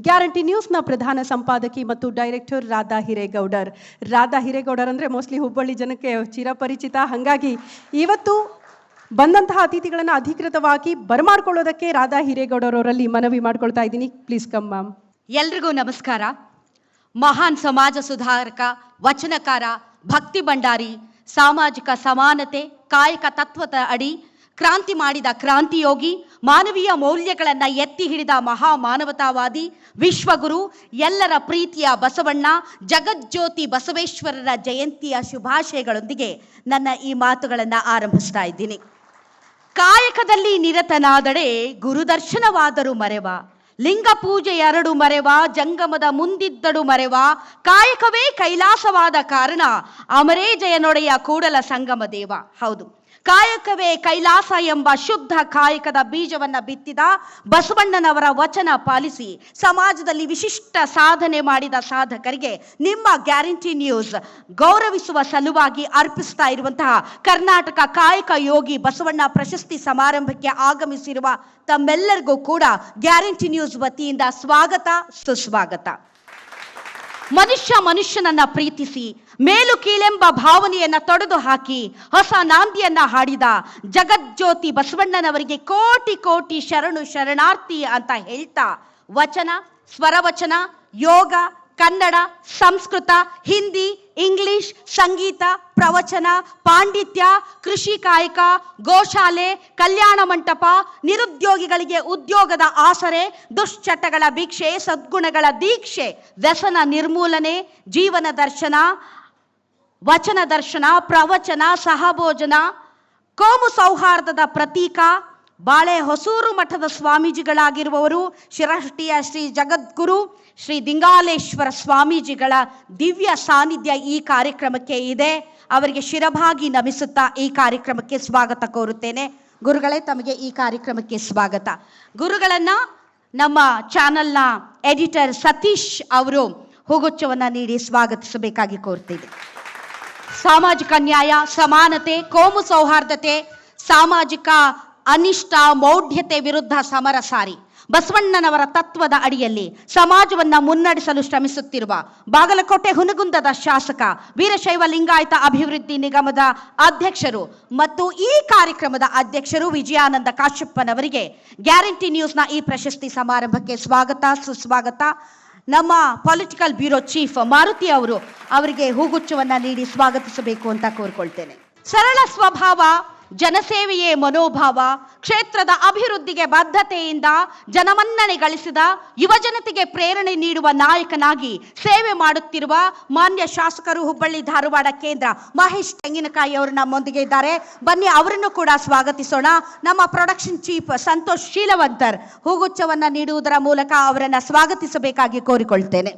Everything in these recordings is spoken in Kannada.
ಗ್ಯಾರಂಟಿ ನ್ಯೂಸ್ನ ಪ್ರಧಾನ ಸಂಪಾದಕಿ ಮತ್ತು ಡೈರೆಕ್ಟರ್ ರಾಧಾ ಹಿರೇಗೌಡರ್. ರಾಧಾ ಹಿರೇಗೌಡರ್ ಅಂದರೆ ಮೋಸ್ಟ್ಲಿ ಹುಬ್ಬಳ್ಳಿ ಜನಕ್ಕೆ ಚಿರಪರಿಚಿತ. ಹಾಗಾಗಿ ಇವತ್ತು ಬಂದಂತಹ ಅತಿಥಿಗಳನ್ನು ಅಧಿಕೃತವಾಗಿ ಬರಮಾಡ್ಕೊಳ್ಳೋದಕ್ಕೆ ರಾಧಾ ಹಿರೇಗೌಡರವರಲ್ಲಿ ಮನವಿ ಮಾಡ್ಕೊಳ್ತಾ ಇದ್ದೀನಿ. Please come ma'am. ಎಲ್ರಿಗೂ ನಮಸ್ಕಾರ. ಮಹಾನ್ ಸಮಾಜ ಸುಧಾರಕ, ವಚನಕಾರ, ಭಕ್ತಿ ಭಂಡಾರಿ, ಸಾಮಾಜಿಕ ಸಮಾನತೆ, ಕಾಯಕ ತತ್ವದ ಅಡಿ ಕ್ರಾಂತಿ ಮಾಡಿದ ಕ್ರಾಂತಿಯೋಗಿ, ಮಾನವೀಯ ಮೌಲ್ಯಗಳನ್ನು ಎತ್ತಿ ಹಿಡಿದ ಮಹಾ ಮಾನವತಾವಾದಿ, ವಿಶ್ವಗುರು, ಎಲ್ಲರ ಪ್ರೀತಿಯ ಬಸವಣ್ಣ, ಜಗಜ್ಯೋತಿ ಬಸವೇಶ್ವರರ ಜಯಂತಿಯ ಶುಭಾಶಯಗಳೊಂದಿಗೆ ನನ್ನ ಈ ಮಾತುಗಳನ್ನು ಆರಂಭಿಸ್ತಾ ಇದ್ದೀನಿ. ಕಾಯಕದಲ್ಲಿ ನಿರತನಾದಡೆ ಗುರುದರ್ಶನವಾದರೂ ಮರೆವ, ಲಿಂಗ ಪೂಜೆ ಎರಡು ಮರೆವ, ಜಂಗಮದ ಮುಂದಿದ್ದಡು ಮರೆವ, ಕಾಯಕವೇ ಕೈಲಾಸವಾದ ಕಾರಣ ಅಮರೇಜಯನೊಡೆಯ ಕೂಡಲ ಸಂಗಮ ದೇವ. ಹೌದು, ಕಾಯಕವೇ ಕೈಲಾಸ ಎಂಬ ಶುದ್ಧ ಕಾಯಕದ ಬೀಜವನ್ನ ಬಿತ್ತಿದ ಬಸವಣ್ಣನವರ ವಚನ ಪಾಲಿಸಿ ಸಮಾಜದಲ್ಲಿ ವಿಶಿಷ್ಟ ಸಾಧನೆ ಮಾಡಿದ ಸಾಧಕರಿಗೆ ನಿಮ್ಮ ಗ್ಯಾರಂಟಿ ನ್ಯೂಸ್ ಗೌರವಿಸುವ ಸಲುವಾಗಿ ಅರ್ಪಿಸ್ತಾ ಇರುವಂತಹ ಕರ್ನಾಟಕ ಕಾಯಕ ಯೋಗಿ ಬಸವಣ್ಣ ಪ್ರಶಸ್ತಿ ಸಮಾರಂಭಕ್ಕೆ ಆಗಮಿಸಿರುವ ತಮ್ಮೆಲ್ಲರಿಗೂ ಕೂಡ ಗ್ಯಾರಂಟಿ ನ್ಯೂಸ್ ವತಿಯಿಂದ ಸ್ವಾಗತ, ಸುಸ್ವಾಗತ. ಮನುಷ್ಯನನ್ನ ಪ್ರೀತಿಸಿ ಮೇಲು ಕೀಳೆಂಬ ಭಾವನೆಯನ್ನ ತೊಡೆದು ಹಾಕಿ ಹೊಸ ನಾಂದಿಯನ್ನ ಹಾಡಿದ ಜಗಜ್ಯೋತಿ ಬಸವಣ್ಣನವರಿಗೆ ಕೋಟಿ ಕೋಟಿ ಶರಣು ಶರಣಾರ್ಥಿ ಅಂತ ಹೇಳ್ತಾ, ವಚನ, ಸ್ವರವಚನ, ಯೋಗ, ಕನ್ನಡ, ಸಂಸ್ಕೃತ, ಹಿಂದಿ, ಇಂಗ್ಲಿಷ್, ಸಂಗೀತ, ಪ್ರವಚನ, ಪಾಂಡಿತ್ಯ, ಕೃಷಿ ಕಾಯಕ, ಗೋಶಾಲೆ, ಕಲ್ಯಾಣ ಮಂಟಪ, ನಿರುದ್ಯೋಗಿಗಳಿಗೆ ಉದ್ಯೋಗದ ಆಸರೆ, ದುಶ್ಚಟಗಳ ಭಿಕ್ಷೆ, ಸದ್ಗುಣಗಳ ದೀಕ್ಷೆ, ವ್ಯಸನ ನಿರ್ಮೂಲನೆ, ಜೀವನ ದರ್ಶನ, ವಚನ ದರ್ಶನ, ಪ್ರವಚನ, ಸಹಭೋಜನ, ಕೋಮು ಸೌಹಾರ್ದದ ಪ್ರತೀಕ, ಬಾಳೆ ಹೊಸೂರು ಮಠದ ಸ್ವಾಮೀಜಿಗಳಾಗಿರುವವರು ಶಿರಹಟ್ಟಿಯ ಶ್ರೀ ಜಗದ್ಗುರು ಶ್ರೀ ದಿಂಗಾಲೇಶ್ವರ ಸ್ವಾಮೀಜಿಗಳ ದಿವ್ಯ ಸಾನ್ನಿಧ್ಯ ಈ ಕಾರ್ಯಕ್ರಮಕ್ಕೆ ಇದೆ. ಅವರಿಗೆ ಶಿರಭಾಗಿ ನಮಿಸುತ್ತಾ ಈ ಕಾರ್ಯಕ್ರಮಕ್ಕೆ ಸ್ವಾಗತ ಕೋರುತ್ತೇನೆ. ಗುರುಗಳೇ, ತಮಗೆ ಈ ಕಾರ್ಯಕ್ರಮಕ್ಕೆ ಸ್ವಾಗತ. ಗುರುಗಳನ್ನ ನಮ್ಮ ಚಾನೆಲ್ನ ಎಡಿಟರ್ ಸತೀಶ್ ಅವರು ಹೂಗುಚ್ಛವನ್ನ ನೀಡಿ ಸ್ವಾಗತಿಸಬೇಕಾಗಿ ಕೋರ್ತೇನೆ. ಸಾಮಾಜಿಕ ನ್ಯಾಯ, ಸಮಾನತೆ, ಕೋಮು ಸೌಹಾರ್ದತೆ, ಸಾಮಾಜಿಕ ಅನಿಷ್ಟ, ಮೌಢ್ಯತೆ ವಿರುದ್ಧ ಸಮರ ಸಾರಿ ಬಸವಣ್ಣನವರ ತತ್ವದ ಅಡಿಯಲ್ಲಿ ಸಮಾಜವನ್ನ ಮುನ್ನಡೆಸಲು ಶ್ರಮಿಸುತ್ತಿರುವ ಬಾಗಲಕೋಟೆ ಹುನಗುಂದದ ಶಾಸಕ, ವೀರಶೈವ ಲಿಂಗಾಯತ ಅಭಿವೃದ್ಧಿ ನಿಗಮದ ಅಧ್ಯಕ್ಷರು ಮತ್ತು ಈ ಕಾರ್ಯಕ್ರಮದ ಅಧ್ಯಕ್ಷರು ವಿಜಯಾನಂದ ಕಾಶ್ಯಪ್ಪನವರಿಗೆ ಗ್ಯಾರಂಟಿ ನ್ಯೂಸ್ನ ಈ ಪ್ರಶಸ್ತಿ ಸಮಾರಂಭಕ್ಕೆ ಸ್ವಾಗತ, ಸುಸ್ವಾಗತ. ನಮ್ಮ ಪೊಲಿಟಿಕಲ್ ಬ್ಯೂರೋ ಚೀಫ್ ಮಾರುತಿ ಅವರಿಗೆ ಹೂಗುಚ್ಛವನ್ನ ನೀಡಿ ಸ್ವಾಗತಿಸಬೇಕು ಅಂತ ಕೋರ್ಕೊಳ್ತೇನೆ. ಸರಳ ಸ್ವಭಾವ, ಜನಸೇವೆಯೇ ಮನೋಭಾವ, ಕ್ಷೇತ್ರದ ಅಭಿವೃದ್ಧಿಗೆ ಬದ್ಧತೆಯಿಂದ ಜನಮನ್ನಣೆ ಗಳಿಸಿದ ಯುವಜನತೆಗೆ ಪ್ರೇರಣೆ ನೀಡುವ ನಾಯಕನಾಗಿ ಸೇವೆ ಮಾಡುತ್ತಿರುವ ಮಾನ್ಯ ಶಾಸಕರು, ಹುಬ್ಬಳ್ಳಿ ಧಾರವಾಡ ಕೇಂದ್ರ, ಮಹೇಶ್ ತೆಂಗಿನಕಾಯಿ ಅವರು ನಮ್ಮೊಂದಿಗೆ ಇದ್ದಾರೆ. ಬನ್ನಿ, ಅವರನ್ನು ಕೂಡ ಸ್ವಾಗತಿಸೋಣ. ನಮ್ಮ ಪ್ರೊಡಕ್ಷನ್ ಚೀಫ್ ಸಂತೋಷ್ ಶೀಲವಂತರ್ ಹೂಗುಚ್ಛವನ್ನ ನೀಡುವುದರ ಮೂಲಕ ಅವರನ್ನ ಸ್ವಾಗತಿಸಬೇಕಾಗಿ ಕೋರಿಕೊಳ್ತೇನೆ.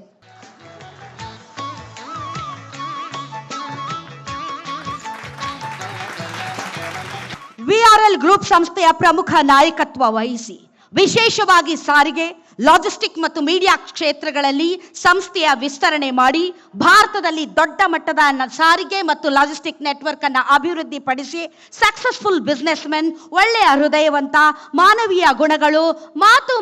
ವಿಆರ್ಎಲ್ ಗ್ರೂಪ್ ಸಂಸ್ಥೆಯ ಪ್ರಮುಖ ನಾಯಕತ್ವ ವಹಿಸಿ ವಿಶೇಷವಾಗಿ ಸಾರಿಗೆ, ಲಾಜಿಸ್ಟಿಕ್ ಮತ್ತು ಮೀಡಿಯಾ ಕ್ಷೇತ್ರಗಳಲ್ಲಿ ಸಂಸ್ಥೆಯ ವಿಸ್ತರಣೆ ಮಾಡಿ ಭಾರತದಲ್ಲಿ ದೊಡ್ಡ ಮಟ್ಟದ ಸಾರಿಗೆ ಮತ್ತು ಲಾಜಿಸ್ಟಿಕ್ ನೆಟ್ವರ್ಕ್ ಅನ್ನು ಅಭಿವೃದ್ಧಿಪಡಿಸಿ ಸಕ್ಸಸ್ಫುಲ್ ಬಿಸ್ನೆಸ್ ಮೆನ್, ಒಳ್ಳೆಯ ಹೃದಯವಂತ, ಮಾನವೀಯ ಗುಣಗಳು, ಮಾತು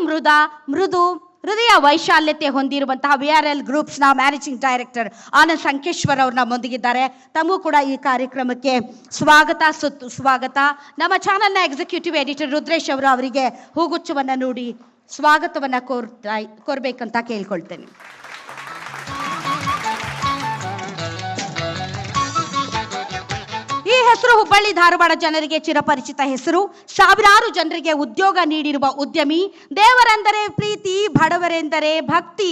ಮೃದು ಹೃದಯ ವೈಶಾಲ್ಯತೆ ಹೊಂದಿರುವಂತಹ ವಿಆರ್ಎಲ್ ಗ್ರೂಪ್ಸ್ನ ಮ್ಯಾನೇಜಿಂಗ್ ಡೈರೆಕ್ಟರ್ ಆನಂದ್ ಸಂಕೇಶ್ವರ್ ಅವರು ನಮ್ಮೊಂದಿಗಿದ್ದಾರೆ. ತಮಗೂ ಕೂಡ ಈ ಕಾರ್ಯಕ್ರಮಕ್ಕೆ ಸ್ವಾಗತ, ಸ್ವಾಗತ. ನಮ್ಮ ಚಾನೆಲ್ನ ಎಕ್ಸಿಕ್ಯೂಟಿವ್ ಎಡಿಟರ್ ರುದ್ರೇಶ್ ಅವರು ಅವರಿಗೆ ಹೂಗುಚ್ಛವನ್ನ ನೋಡಿ ಸ್ವಾಗತವನ್ನ ಕೋರ್ಬೇಕಂತ ಕೇಳ್ಕೊಳ್ತೇನೆ. ಈ ಹೆಸರು ಹುಬ್ಬಳ್ಳಿ ಧಾರವಾಡ ಜನರಿಗೆ ಚಿರಪರಿಚಿತ ಹೆಸರು. ಸಾವಿರಾರು ಜನರಿಗೆ ಉದ್ಯೋಗ ನೀಡಿರುವ ಉದ್ಯಮಿ. ದೇವರೆಂದರೆ ಪ್ರೀತಿ, ಬಡವರೆಂದರೆ ಭಕ್ತಿ,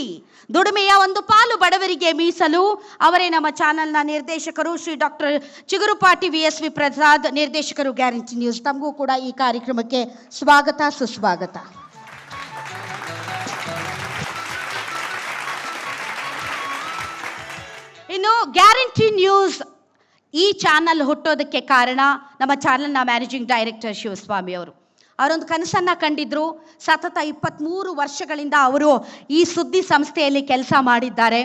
ದುಡಿಮೆಯ ಒಂದು ಪಾಲು ಬಡವರಿಗೆ ಮೀಸಲು. ಅವರೇ ನಮ್ಮ ಚಾನೆಲ್ನ ನಿರ್ದೇಶಕರು ಶ್ರೀ ಡಾಕ್ಟರ್ ಚಿಗುರುಪಾಟಿ VSV ಪ್ರಸಾದ್, ನಿರ್ದೇಶಕರು ಗ್ಯಾರಂಟಿ ನ್ಯೂಸ್. ತಮಗೂ ಕೂಡ ಈ ಕಾರ್ಯಕ್ರಮಕ್ಕೆ ಸ್ವಾಗತ, ಸುಸ್ವಾಗತ. ಇನ್ನು ಗ್ಯಾರಂಟಿ ನ್ಯೂಸ್ ಈ ಚಾನಲ್ ಹುಟ್ಟೋದಕ್ಕೆ ಕಾರಣ ನಮ್ಮ ಚಾನಲ್ನ ಮ್ಯಾನೇಜಿಂಗ್ ಡೈರೆಕ್ಟರ್ ಶಿವಸ್ವಾಮಿ ಅವರು. ಅವರೊಂದು ಕನಸನ್ನ ಕಂಡಿದ್ರು. ಸತತ 23 ವರ್ಷಗಳಿಂದ ಅವರು ಈ ಸುದ್ದಿ ಸಂಸ್ಥೆಯಲ್ಲಿ ಕೆಲಸ ಮಾಡಿದ್ದಾರೆ.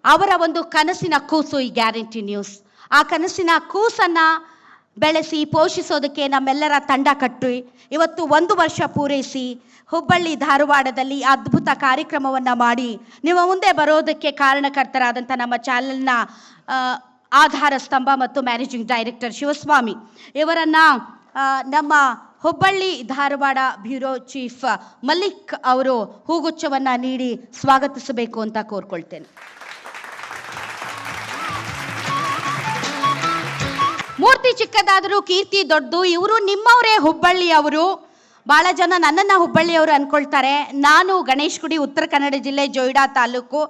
ಅವರ ಒಂದು ಕನಸಿನ ಕೂಸು ಈ ಗ್ಯಾರಂಟಿ ನ್ಯೂಸ್. ಆ ಕನಸಿನ ಕೂಸನ್ನ ಬೆಳೆಸಿ ಪೋಷಿಸೋದಕ್ಕೆ ನಮ್ಮೆಲ್ಲರ ತಂಡ ಕಟ್ಟಿ ಇವತ್ತು 1 ವರ್ಷ ಪೂರೈಸಿ ಹುಬ್ಬಳ್ಳಿ ಧಾರವಾಡದಲ್ಲಿ ಅದ್ಭುತ ಕಾರ್ಯಕ್ರಮವನ್ನು ಮಾಡಿ ನಿಮ್ಮ ಮುಂದೆ ಬರೋದಕ್ಕೆ ಕಾರಣಕರ್ತರಾದಂಥ ನಮ್ಮ ಚಾನೆಲ್ನ ಆಧಾರ ಸ್ತಂಭ ಮತ್ತು ಮ್ಯಾನೇಜಿಂಗ್ ಡೈರೆಕ್ಟರ್ ಶಿವಸ್ವಾಮಿ ಇವರನ್ನು ನಮ್ಮ ಹುಬ್ಬಳ್ಳಿ ಧಾರವಾಡ ಬ್ಯೂರೋ ಚೀಫ್ ಮಲ್ಲಿಕ್ ಅವರು ಹೂಗುಚ್ಛವನ್ನು ನೀಡಿ ಸ್ವಾಗತಿಸಬೇಕು ಅಂತ ಕೋರ್ಕೊಳ್ತೇನೆ. ಮೂರ್ತಿ ಚಿಕ್ಕದಾದರೂ ಕೀರ್ತಿ ದೊಡ್ಡದು. ಇವರು ನಿಮ್ಮವರೇ, ಹುಬ್ಬಳ್ಳಿಯವರು. ಭಾಳ ಜನ ನನ್ನನ್ನು ಹುಬ್ಬಳ್ಳಿಯವರು ಅಂದ್ಕೊಳ್ತಾರೆ. ನಾನು ಗಣೇಶ್ ಗುಡಿ, ಉತ್ತರ ಕನ್ನಡ ಜಿಲ್ಲೆ, ಜೊಯ್ಡಾ ತಾಲೂಕು.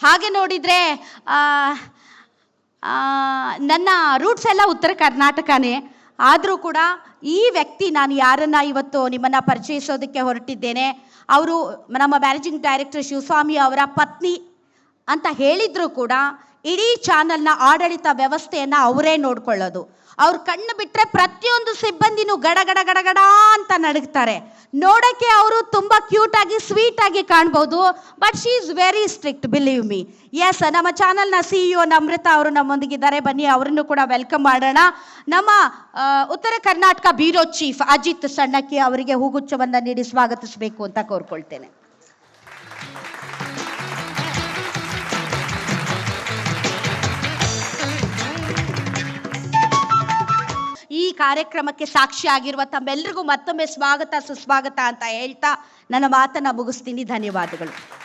ಹಾಗೆ ನೋಡಿದರೆ ನನ್ನ ರೂಟ್ಸ್ ಎಲ್ಲ ಉತ್ತರ ಕರ್ನಾಟಕನೇ. ಆದರೂ ಕೂಡ ಈ ವ್ಯಕ್ತಿ, ನಾನು ಯಾರನ್ನು ಇವತ್ತು ನಿಮ್ಮನ್ನು ಪರಿಚಯಿಸೋದಕ್ಕೆ ಹೊರಟಿದ್ದೇನೆ, ಅವರು ನಮ್ಮ ಮ್ಯಾನೇಜಿಂಗ್ ಡೈರೆಕ್ಟರ್ ಶಿವಸ್ವಾಮಿ ಅವರ ಪತ್ನಿ ಅಂತ ಹೇಳಿದರೂ ಕೂಡ ಇಡೀ ಚಾನಲ್ನ ಆಡಳಿತ ವ್ಯವಸ್ಥೆಯನ್ನು ಅವರೇ ನೋಡ್ಕೊಳ್ಳೋದು. ಅವ್ರ ಕಣ್ಣು ಬಿಟ್ಟರೆ ಪ್ರತಿಯೊಂದು ಸಿಬ್ಬಂದಿನೂ ಗಡಗಡ ಗಡಗಡ ಅಂತ ನಡುಗ್ತಾರೆ. ನೋಡೋಕ್ಕೆ ಅವರು ತುಂಬ ಕ್ಯೂಟಾಗಿ ಸ್ವೀಟಾಗಿ ಕಾಣ್ಬೋದು, but she is very strict, believe me. Yes, ನಮ್ಮ ಚಾನಲ್ನ CEO ನಮ್ರತಾ ಅವರು ನಮ್ಮೊಂದಿಗಿದ್ದಾರೆ. ಬನ್ನಿ, ಅವರನ್ನು ಕೂಡ ವೆಲ್ಕಮ್ ಮಾಡೋಣ. ನಮ್ಮ ಉತ್ತರ ಕರ್ನಾಟಕ ಬ್ಯೂರೋ ಚೀಫ್ ಅಜಿತ್ ಸಣ್ಣಕ್ಕಿ ಅವರಿಗೆ ಹೂಗುಚ್ಛವನ್ನು ನೀಡಿ ಸ್ವಾಗತಿಸಬೇಕು ಅಂತ ಕೋರ್ಕೊಳ್ತೇನೆ. ಈ ಕಾರ್ಯಕ್ರಮಕ್ಕೆ ಸಾಕ್ಷಿಯಾಗಿರುವ ತಮ್ಮೆಲ್ಲರಿಗೂ ಮತ್ತೊಮ್ಮೆ ಸ್ವಾಗತ ಸುಸ್ವಾಗತ ಅಂತ ಹೇಳ್ತಾ ನನ್ನ ಮಾತನ್ನು ಮುಗಿಸ್ತೀನಿ. ಧನ್ಯವಾದಗಳು.